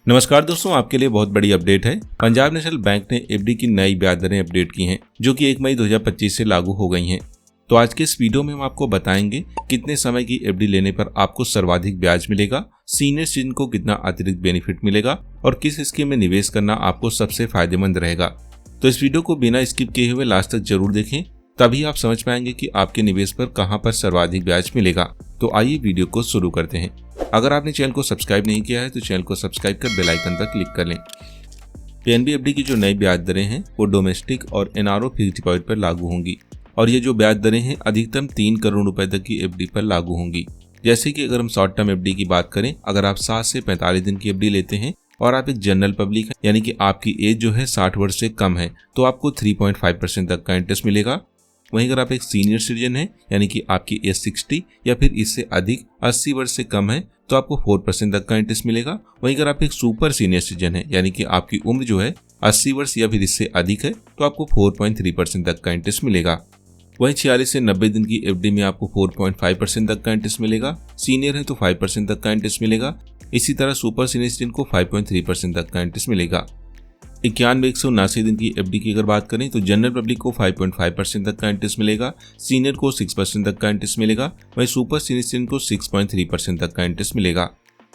नमस्कार दोस्तों, आपके लिए बहुत बड़ी अपडेट है। पंजाब नेशनल बैंक ने एफडी की नई ब्याज दरें अपडेट की हैं, जो कि 1 मई 2025 से लागू हो गई हैं। तो आज के इस वीडियो में हम आपको बताएंगे कितने समय की एफडी लेने पर आपको सर्वाधिक ब्याज मिलेगा, सीनियर सिटीजन को कितना अतिरिक्त बेनिफिट मिलेगा और किस स्कीम में निवेश करना आपको सबसे फायदेमंद रहेगा। तो इस वीडियो को बिना स्किप किए हुए लास्ट तक जरूर देखें, तभी आप समझ पाएंगे कि आपके निवेश पर कहां पर सर्वाधिक ब्याज मिलेगा। तो आइए वीडियो को शुरू करते हैं। अगर आपने चैनल को सब्सक्राइब नहीं किया है तो चैनल को सब्सक्राइब कर बेल आइकन पर क्लिक कर लें। पीएनबी एफडी की जो नई ब्याज दरें हैं वो डोमेस्टिक और एनआरओ फिक्स्ड डिपॉजिट पर लागू होंगी और ये जो ब्याज दरें हैं अधिकतम 3 करोड़ रुपए तक की एफडी पर लागू होंगी। जैसे कि अगर हम शॉर्ट टर्म एफडी की बात करें, अगर आप 7 से 45 दिन की एफडी लेते हैं और आप एक जनरल पब्लिक है, यानी कि आपकी एज जो है 60 वर्ष से कम है, तो आपको 3.5% तक का इंटरेस्ट मिलेगा। वहीं अगर आप एक सीनियर सिटीजन हैं, यानी कि आपकी एज 60 या फिर इससे अधिक 80 वर्ष से कम है, तो आपको 4% तक का इंटरेस्ट मिलेगा। वहीं अगर आप एक सुपर सीनियर सिटीजन हैं, यानी कि आपकी उम्र जो है 80 वर्ष या फिर इससे अधिक है, तो आपको 4.3% तक का इंटरेस्ट मिलेगा। वहीं 46 से 90 दिन की एफडी में आपको 4.5% तक का इंटरेस्ट मिलेगा। सीनियर है तो 5% तक का इंटरेस्ट मिलेगा। इसी तरह सुपर सीनियर सिटीजन को 5.3% तक का इंटरेस्ट मिलेगा। 91 से 79 दिन की एफडी की अगर बात करें तो जनरल पब्लिक को 5.5% तक का इंटरेस्ट मिलेगा, सीनियर को 6% तक का इंटरेस्ट मिलेगा, वहीं सुपर सीनियर सिटीजन को 6.3% तक का इंटरेस्ट मिलेगा।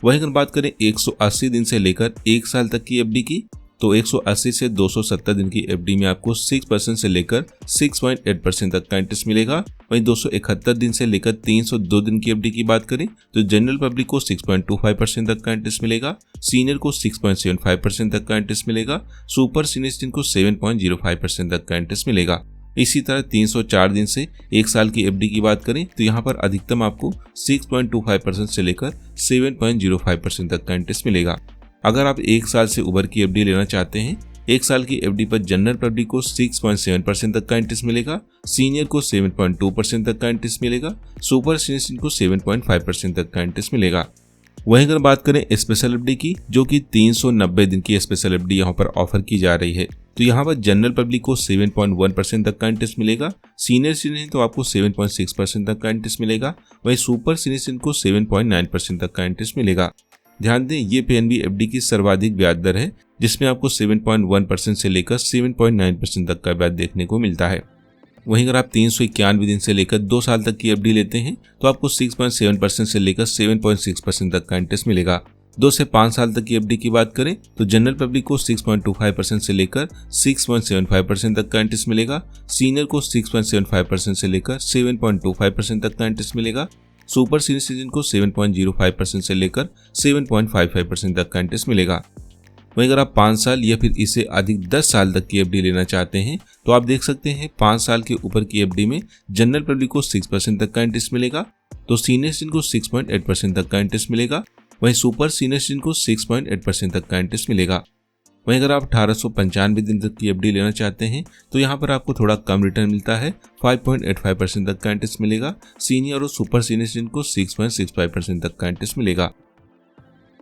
वहीं अगर बात करें 180 दिन से लेकर 1 साल तक की एफडी की, तो 180 से 270 दिन की एफडी में आपको 6% से लेकर 6.8% तक का इंटरेस्ट मिलेगा। वहीं 271 दिन से लेकर 302 दिन की एफडी की बात करें तो जनरल पब्लिक को 6.25% तक का इंटरेस्ट मिलेगा, सीनियर को 6.75% तक का इंटरेस्ट मिलेगा, सुपर सीनियर सिटीजन को 7.05% तक का इंटरेस्ट मिलेगा। इसी तरह 304 दिन से 1 साल की एफडी की बात करें तो यहाँ पर अधिकतम आपको 6.25% से लेकर 7.05% तक का इंटरेस्ट मिलेगा। अगर आप 1 साल से ऊपर की एफडी लेना चाहते हैं, 1 साल की एफडी पर जनरल पब्लिक को 6.7% तक का इंटरेस्ट मिलेगा, सीनियर को 7.2% तक का इंटरेस्ट मिलेगा, सुपर सीनियर सिटीजन को 7.5% तक का इंटरेस्ट मिलेगा। वहीं अगर बात करें स्पेशल एफडी की, जो कि 390 दिन की स्पेशल एफडी यहाँ पर ऑफर की जा रही है, तो यहाँ पर जनरल पब्लिक को 7.1% तक का इंटरेस्ट मिलेगा, सीनियर सिटीजन तो आपको 7.6% तक का इंटरेस्ट मिलेगा, वहीं सुपर सीनियर सिटीजन को 7.9% तक का इंटरेस्ट मिलेगा। ध्यान दें, ये पीएनबी एफडी की सर्वाधिक ब्याज दर है, जिसमें आपको 7.1% से लेकर 7.9% तक का ब्याज देखने को मिलता है। वहीं अगर आप 391 दिन से लेकर 2 साल तक की एफडी लेते हैं तो आपको 6.7% से लेकर 7.6% तक का इंटरेस्ट मिलेगा। 2 से 5 साल तक की एफडी की बात करें तो जनरल पब्लिक को 6.25% से लेकर 6.75% तक का इंटरेस्ट मिलेगा, सीनियर को 6.75% से लेकर 7.25% तक का इंटरेस्ट मिलेगा, सुपर सीनियर सिटीजन को 7.05% से लेकर 7.55% तक का इंटरेस्ट मिलेगा। वहीं अगर आप 5 साल या फिर इससे अधिक 10 साल तक की एफडी लेना चाहते हैं तो आप देख सकते हैं 5 साल के ऊपर की एफडी में जनरल पब्लिक को 6% तक का इंटरेस्ट मिलेगा, तो सीनियर सिटीजन को 6.8% तक का इंटरेस्ट मिलेगा, वहीं सुपर सीनियर सिटीजन को 6.8% तक का इंटरेस्ट मिलेगा। वहीं अगर आप 1895 दिन तक की एफडी लेना चाहते हैं तो यहाँ पर आपको थोड़ा कम रिटर्न मिलता है, 5.85% तक का इंटरेस्ट मिलेगा, सीनियर और सुपर सीनियर सिटीजन को 6.65% तक का इंटरेस्ट मिलेगा।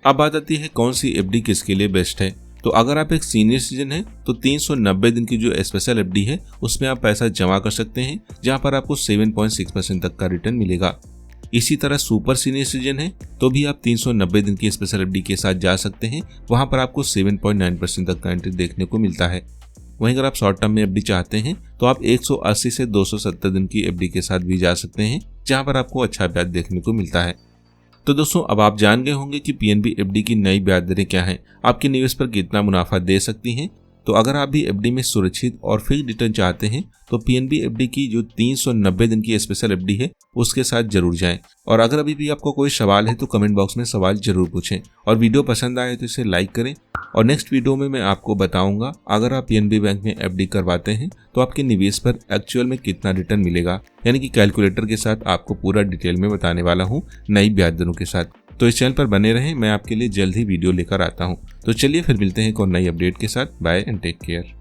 अब बात आती है कौन सी एफडी किसके लिए बेस्ट है। तो अगर आप एक सीनियर सिटीजन हैं तो 390 दिन की जो स्पेशल एफडी है उसमें आप पैसा जमा कर सकते हैं, जहां पर आपको 7.6% तक का रिटर्न मिलेगा। इसी तरह सुपर सीनियर सिटीजन है तो भी आप 390 दिन की स्पेशल एफडी के साथ जा सकते हैं, वहां पर आपको 7.9% तक का इंटरेस्ट देखने को मिलता है। वहीं अगर आप शॉर्ट टर्म में एफडी चाहते हैं तो आप 180 से 270 दिन की एफडी के साथ भी जा सकते हैं, जहां पर आपको अच्छा ब्याज देखने को मिलता है। तो दोस्तों, अब आप जान गए होंगे कि पीएनबी एफडी की नई ब्याज दरें क्या हैं, आपके निवेश पर कितना मुनाफा दे सकती हैं। तो अगर आप भी एफडी में सुरक्षित और फिक्स्ड रिटर्न चाहते हैं तो पीएनबी एफडी की जो 390 दिन की स्पेशल एफडी है उसके साथ जरूर जाएं। और अगर अभी भी आपको कोई सवाल है तो कमेंट बॉक्स में सवाल जरूर पूछें और वीडियो पसंद आए तो इसे लाइक करें। और नेक्स्ट वीडियो में मैं आपको बताऊंगा अगर आप पीएनबी बैंक में एफडी करवाते हैं तो आपके निवेश पर एक्चुअल में कितना रिटर्न मिलेगा, यानी कि कैलकुलेटर के साथ आपको पूरा डिटेल में बताने वाला हूँ नई ब्याज दरों के साथ। तो इस चैनल पर बने रहें, मैं आपके लिए जल्द ही वीडियो लेकर आता हूँ। तो चलिए फिर मिलते हैं एक और नई अपडेट के साथ। Bye and take care.